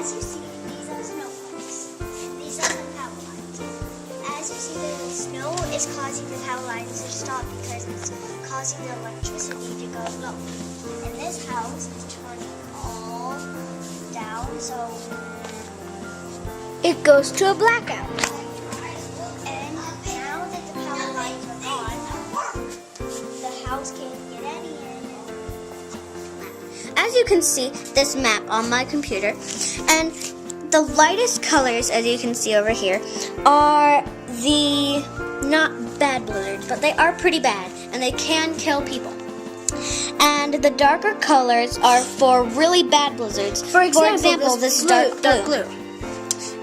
as you see, these are snowflakes. These are the power lines. As you see, the snow is causing the power lines to stop because it's causing the electricity to go low. And this house is turning all down, so It goes to a blackout. and now that the power lines are gone, the house can't get any in. As you can see, this map on my computer, and the lightest colors, as you can see over here, are the not bad blizzards, but they are pretty bad, and they can kill people. And the darker colors are for really bad blizzards. For example, this dark blue.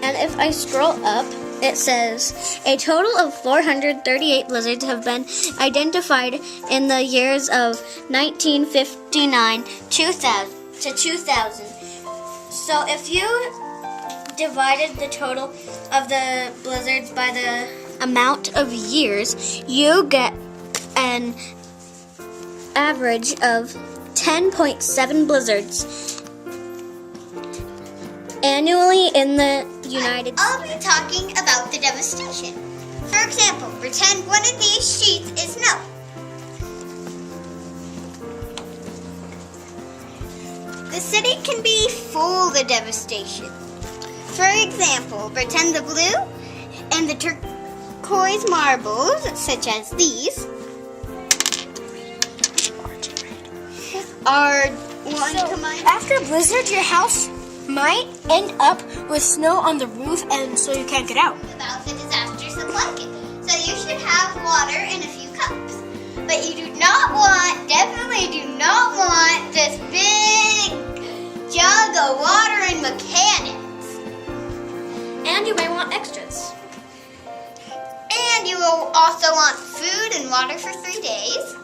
And if I scroll up, it says a total of 438 blizzards have been identified in the years of 1959 to 2000. So if you divided the total of the blizzards by the amount of years, you get an average of 10.7 blizzards annually in the United States. I'll be talking about the devastation. For example, pretend one of these sheets is snow. The city can be full of devastation. For example, pretend the blue and the turquoise marbles, such as these, are one combined. After a blizzard, your house might end up with snow on the roof, and so you can't get out. About the disasters of blanket. So you should have water in a few cups. But you do not want, definitely do not want this big jug of water and mechanics. And you may want extras. And you will also want food and water for 3 days.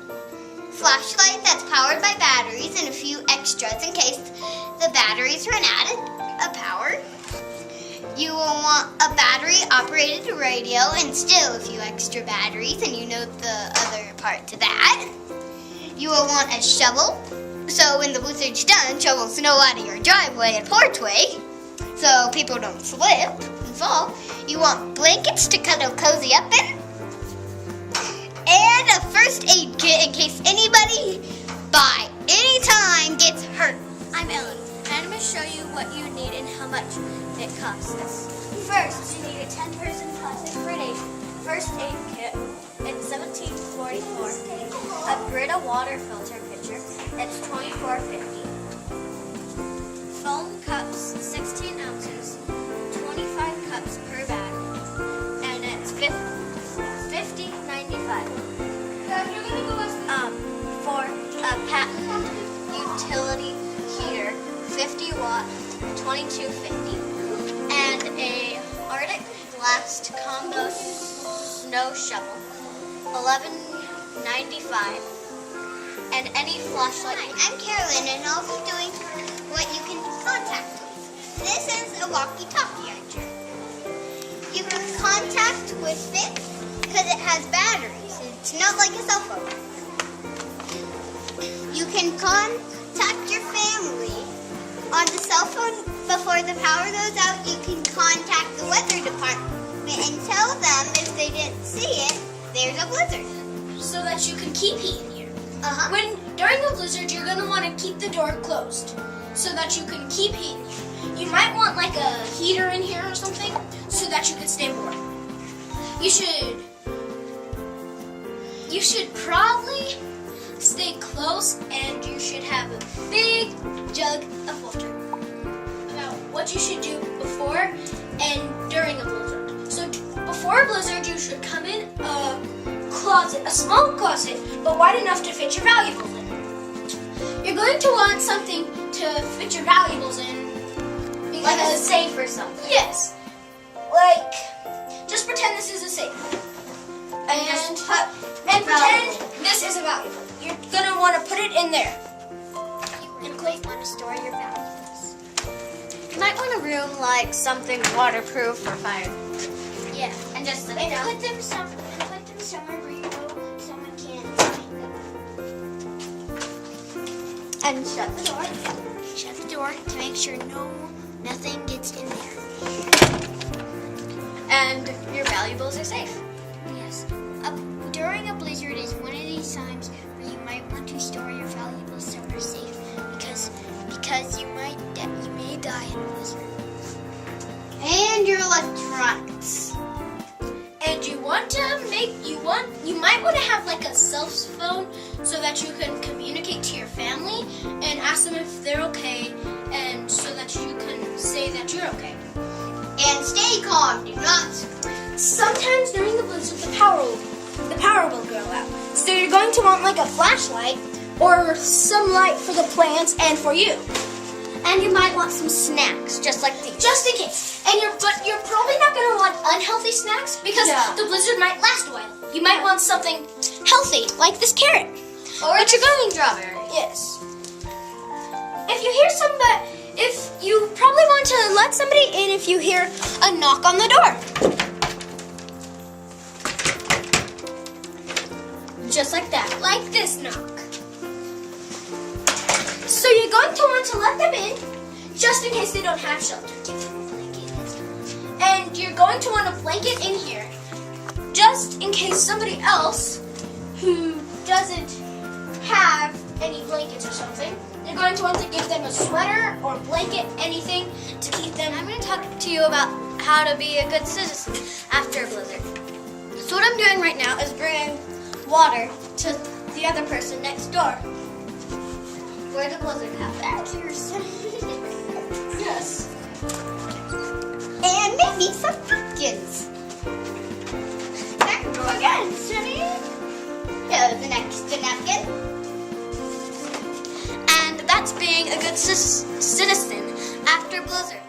Flashlight that's powered by batteries and a few extras in case the batteries run out of power. You will want a battery operated radio and still a few extra batteries, and you know the other part to that. You will want a shovel, so when the blizzard's done, shovel snow out of your driveway and porchway so people don't slip and fall. You want blankets to cuddle cozy up in. And a first aid kit in case anybody by any time gets hurt. I'm Ellen, and I'm going to show you what you need and how much it costs. First, You need a 10-person plastic first aid kit. It's $17.44. A Brita water filter pitcher. It's $24.50. Foam cups, 16 ounces, 25 cups per bag, and it's $50.95. For a patent utility heater, 50 watt, $22.50, and a Arctic Blast combo snow shovel, $11.95, and any flashlight. Hi, I'm Carolyn, and I'll be doing what you can contact with. This is a walkie-talkie answer. You can contact with it because it has batteries. It's not like a cell phone. You can contact your family on the cell phone before the power goes out. You can contact the weather department and tell them if they didn't see it, there's a blizzard. So that you can keep heat in here. Uh-huh. During a blizzard, you're gonna want to keep the door closed so that you can keep heat in here. You might want like a heater in here or something so that you can stay warm. You should probably stay close, and you should have a big jug of water. About what you should do before and during a blizzard. So before a blizzard, you should come in a closet, a small closet, but wide enough to fit your valuables in. You're going to want something to fit your valuables in. Because, Like a safe or something. yes. Like, just pretend this is a safe. And pretend this is a valuable. You're gonna want to put it in there. You really want to store your valuables. You might want a room like something waterproof for fire. Yeah. And just let it And down. put them somewhere where you know someone can't find them. And shut the door. Shut the door to make sure no Nothing gets in there. And your valuables are safe. Yes. During a blizzard is one of these times where you might want to store your valuables somewhere safe because you may die in a blizzard. And your electronics. And you might want to have like a cell phone so that you can communicate to your family and ask them if they're okay, and so that you can say that you're okay. And stay calm. Do not scream. Sometimes during the blizzard, the power will go out. So you're going to want like a flashlight or some light for the plants and for you. And you might want some snacks, just like these. Just in case. But you're probably not going to want unhealthy snacks because the blizzard might last a while. You might want something healthy, like this carrot. Or a strawberry. Yes. If you probably want to let somebody in if you hear a knock on the door. Just like that, like this knock. So you're going to want to let them in, just in case they don't have shelter. Give them a blanket. And you're going to want a blanket in here, just in case somebody else who doesn't have any blankets or something, you're going to want to give them a sweater or blanket, anything to keep them. I'm going to talk to you about how to be a good citizen after a blizzard. So what I'm doing right now is bringing water to the other person next door, where the blizzard happened. Yes. And maybe some pumpkins. There we go again, Sunny. Here's an extra napkin. And that's being a good citizen after blizzard.